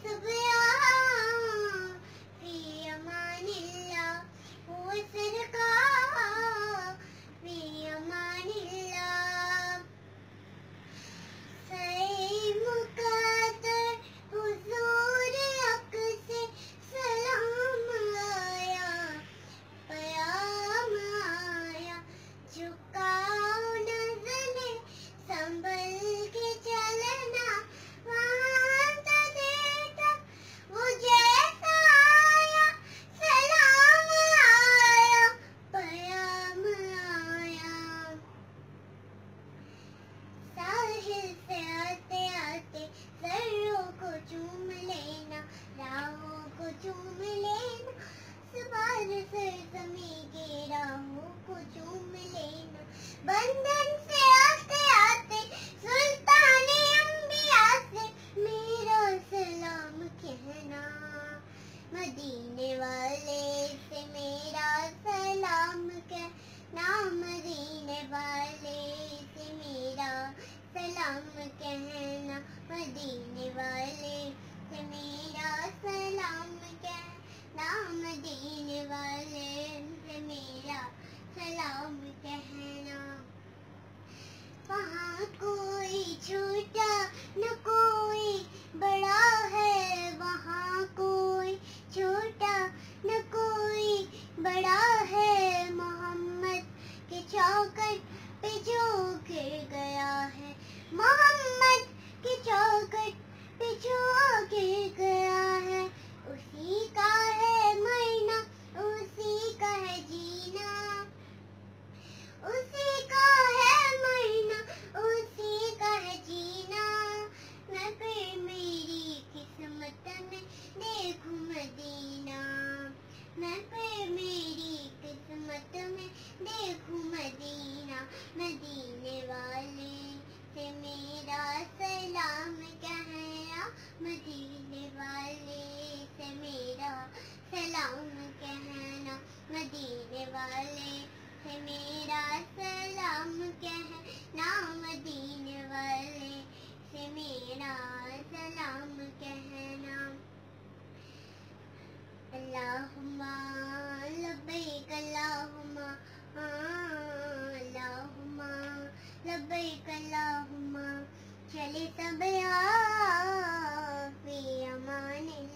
सब यहाँ फी अमानिल्लाह, हुआ सरकार फी अमानिल्लाह। सही मुक़द्दर हुज़ूर हक़ से सलाम आया, पयाम आया। झुकाओ नज़रें संभल के चलना, वहाँ से देखा वो जैसा आया, सलाम आया, पयाम आया। साहिल से आते आते सरों को चूम लेना, राहों को चूम लेना, सवार सरज़मी के राहों को चूम लेना। बंधन से आते आते सुल्ताने अंबिया से मेरा सलाम कहना, मदीने वाले से मेरा सलाम कहना, मदीने वाले से मेरा सलाम कहना, मदीने वाले से मेरा सलाम कहना, मदीने वाले से मेरा सलाम कहना। वहाँ कोई छोटा न कोई बड़ा है, वहाँ कोई छोटा न कोई बड़ा है, मोहम्मद के चौखट पे जो गिर गया है, मोहम्मद के चौखट पे जो गिर गया है, उसी का है मरना, उसी का है जीना, उसी का है मरना, उसी का है जीना। मैं फिर मेरी किस्मत में देखूं मदीना, मैं फिर मेरी किस्मत में देखूं मदीना। मदीने वाले से मेरा सलाम कहना, मदीने वाले से मेरा सलाम कहना, मदीने वाले से मेरा सलाम कहना, मदीने वाले से मेरा सलाम कहना। अल्लाहुम्मा लब्बैक अल्लाहुम्मा, अल्लाहुम्मा लब्बैक अल्लाहुम्मा। चले सब यहाँ फी अमानिल्लाह।